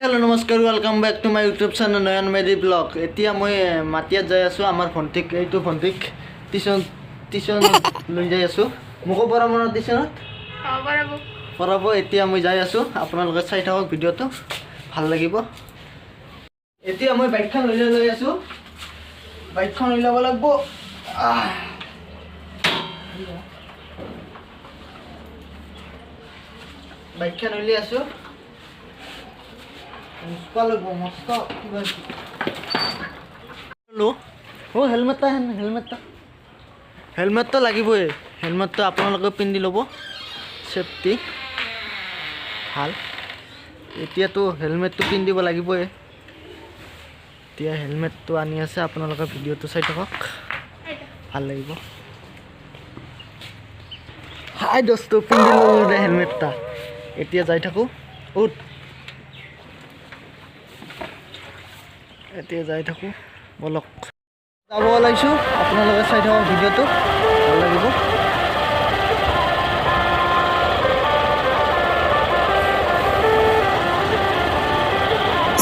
Hello नमस्कार welcome back to my YouTube channel Nayan Medhi vlog. एतिया मैं माटियात जाय आसो आमार भंटिक एइटु भंटिक टिउशन লৈ যাই আছো मुको बरा मन टिउशनत पराबो एतिया मैं जाय आसो आपनालोके चाइ थाকক भिडिओটো ভাল লাগিব। एतिया मैं बाइकखन লৈ आसो बाइकखन লৈ যাব লাগবো। बाइकखन লৈ आसो ओ हेलमेट तो लगे हेलमेट तो अपने पिंधि लब सेफ्टी ভাল এতিয়া তো हेलमेट तो पिंधिब लगे हेलमेट तो आनी आसे अपने भिडिओ तो चाइ थाকক ভাল লাগিব। हाय दोस्त पिंधि ललो हेलमेट ता एतिया जाय थाको उठ एतिया जाय थाको बोलक যাব ওলাইছো আপোনালোকে চাই থাকক ভিডিওটো ভাল লাগিব।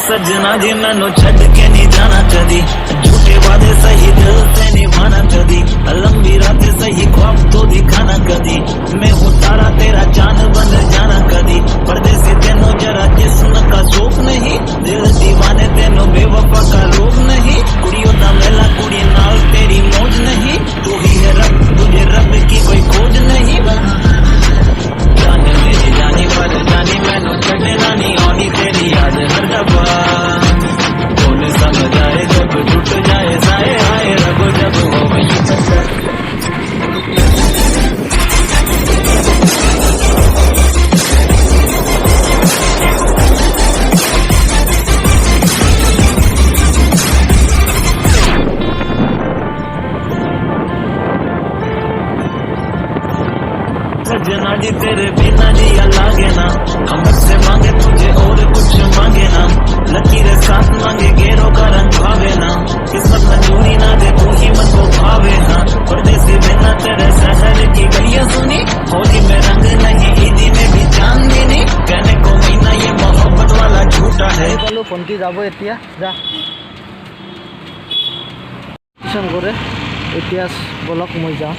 सजना जी मैनू छड़ के नहीं जाना कदी झूठे वादे सही दिल से निभाना कदी लंबी रातें सही ख्वाब तो दिखाना कदी मैं हूँ तारा तेरा चांद बन जाना कदी परदेसी तेनों जरा जिस्म का शौक नहीं दिल दीवाने तेनों बेवफा का रोग नहीं कुड़ियों दा मेला कुड़ी नाल तेरी मौज नहीं तू ही है रब तुझे रब की कोई खोज नहीं जाने मेरी जानी पर जानी मैनू छड़ना नहीं आनी तेरी याद हर दफा कौन समझ आए जब टूट जाए साए आए रब जब हो वही सजना जी तेरे बिना जिया लागे ना हम से मांगे तुझे और कुछ मांगे ना लकीरें साथ मांगे गेरों का रंग भावे ना किस्मत मंजूरी ना दे तू ही मन को भावे ना परदेसी बिना तेरे शहर की गलियां सुनी होली में रंग नहीं ईदी में भी चांदनी नहीं कहने को महीना ये मोहब्बत वाला झूठा है। चलो पंटी जाबो एतिया जा टिउशन करे एतिया बोलक मैं जाऊँ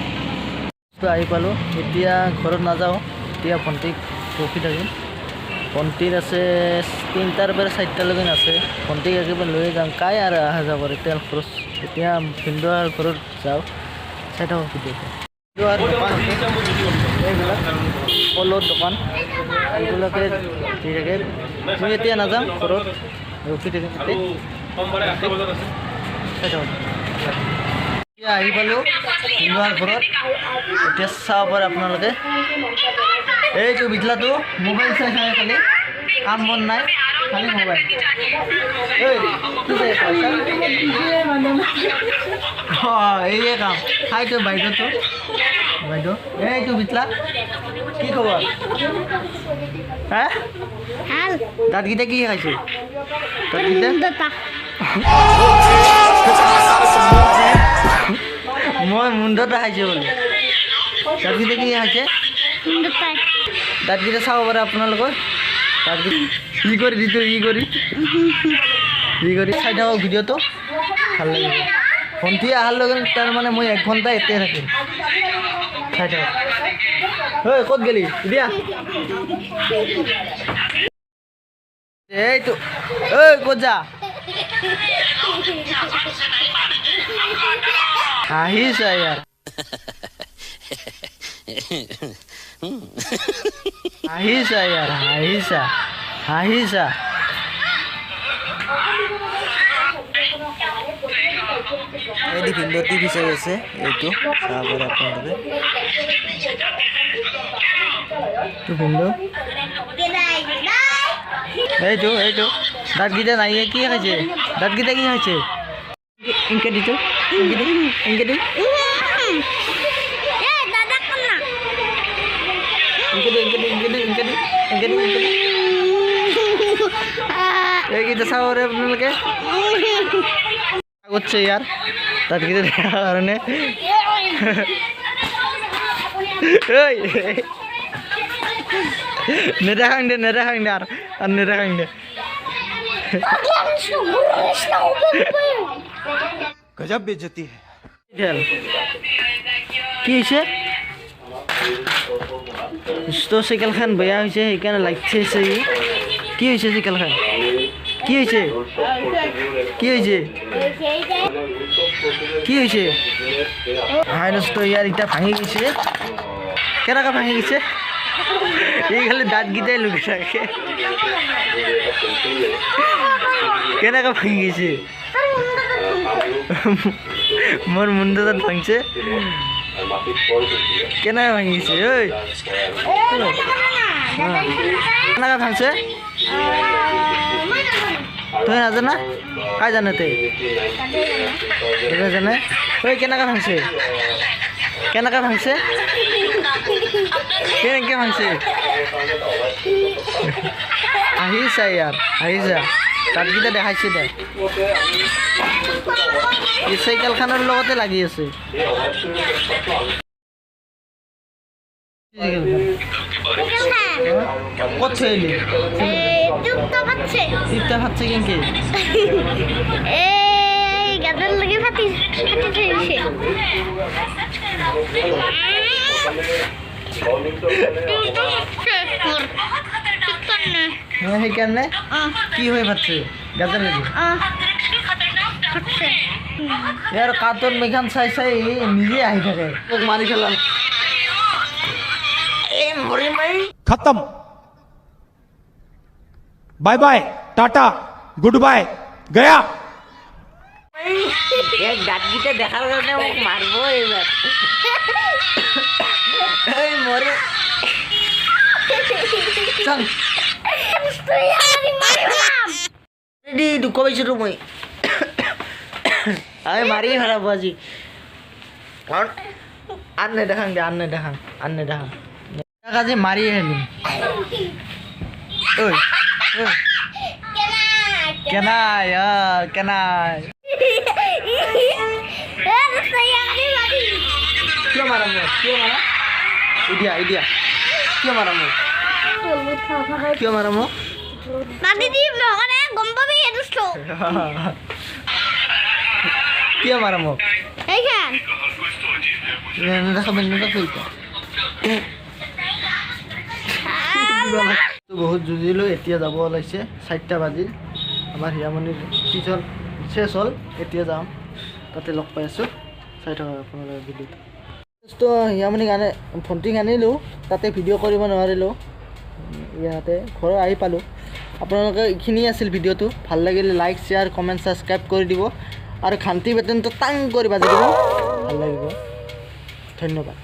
तो आई पालो एतिया घरत नाजाओ एतिया भंटिक रखी থাকিম भंटिर आसे 3टार पर 4टा लगन आसे भंटिक एकेबारे লৈ যাম काय आरो आहा जा करे तेल खरच एतिया भिंडो आर घरत जाओ चाइ थाको भिडिओটো আর দোকান এইগুলা কলৰ দোকান এইগুলাকে দি থাকে মই এতিয়া নাযাম ঘৰত ৰখি থাকিম চাই থাকক। আহি পালো হিন্দুৱাৰ ঘৰত এতিয়া চাব পাৰে আপোনালোকে এইটো বিটলাটো মোবাইল চাই চাই খালি কাম বন নাই খালি মোবাইল এই কাম খাইতো বাইদেউটো বাইদেউ এইটো বিটলা কি খবৰ হা দাঁতকেইটা কি খাইছে দাঁতকেইটা মই মুণ্ডটা খাইছে বোলে দাঁতকেইটা কি খাইছে দাঁতকেইটা চাব পাৰে আপোনালোকৰ দাঁতকেইটা ই কৰি দিছোঁ ই কৰি চাই থাকক ভিডিঅ'টো ভাল লাগিব। ভণ্টি অহাৰ লগে তাৰ মানে মই 1 ঘণ্টা এতিয়াই থাকিম চাই থাকক। ঐ ক'ত গেলি দিয়া এইটো ঐ ক'ত যা আহিছা यार আহিছা यार আহিছা এই ভিডিও টিভি চাই আছে এইটো চাব আপোনালোকে তো ভিডিও এইটো দাঁতকেইটা নাই কি খাইছে দাঁতকেইটা কি খাইছে ইনকে দিছো ইনকে দি এইকেইটা চাব পাৰে আপোনালোকে কৰছে यार দাঁতকেইটা দেখাৰ কাৰণে नेरा खांदे और नेरा खांदे गजब बेइज्जती है খেল কি হৈছে তো চাইকেলখন বেয়া হৈছে সেইকাৰণে লাগছে কি হৈছে চাইকেলখন কি হৈছে কি হৈছে কি হৈছে হাইনষ্ট ইয়াৰ ইটা ভাঙি গৈছে কেনেকৈ ভাঙি গৈছে এই খালি দাঁতকেইটাই লুকি থাকে কেনেকৈ ভাঙি গৈছে মোৰ মুণ্ডত ভাঙিছে কেনেকৈ ভাঙিছে ঐ কেনেকৈ ভাঙিছে তই নাজানা কাই জানে তই জানে ঐ কেনেকৈ ভাঙিছে কেনেকৈ ভাঙিছে কেনেকৈ ভাঙিছে আহিছা ইয়াৰ আহিছা তাতকেইটা দেখাইছে দে এই চাইকেলখনৰ লগতে লাগি আছে ক'ত থৈলি টিপটা ফাটছে কেনেকৈ গাদাৰ লগে ফাটি থইছে সেইকাৰণে কি হৈ ফাটছে গাজৰ লাগি ইয়াৰ কাৰ্টুন মেখান চাই চাই নিজে আহি থাকে মোক মাৰি পেলাল खत्म bye bye tata good bye गया এক দাঁতকেইটা দেখাৰ কাৰণে মোক মাৰিব এইবাৰ এই মৰে চল ৰেডি দুখ পাইছিলোঁ মই আমি মাৰিয়ে পেলাব আজি আন নেদেখাং দে আন নেদেখাং আজি মাৰিয়ে আহিম ঐ কেনাই কেনাই কিয় মাৰা মোক কিয় মাৰা ইডিয়া কিয় মাৰা মোক মাটি দিম নহলে গম পাবি এদুষ্ট কিয় মাৰা মোক এইখান নেদেখাবেন বহুত যুঁজিলোঁ এতিয়া যাব ওলাইছে 4টা বাজিল আমাৰ হীৰামণিৰ টিউশ্যন শেষ হ'ল এতিয়া যাম তাতে লগ পাই আছোঁ চাই থকা আপোনালোকে ভিডিঅ'টো তো হীৰামণিক ভণ্টিক আনিলোঁ তাতে ভিডিঅ' কৰিব নোৱাৰিলোঁ ইয়াতে ঘৰ আহি পালোঁ আপোনালোকে এইখিনি আছিল ভিডিঅ'টো ভাল লাগিলে লাইক শ্বেয়াৰ কমেণ্ট ছাবস্ক্ৰাইব কৰি দিব আৰু ঘণ্টি বেটনটো টাং কৰি বাজি দিব ভাল লাগিব ধন্যবাদ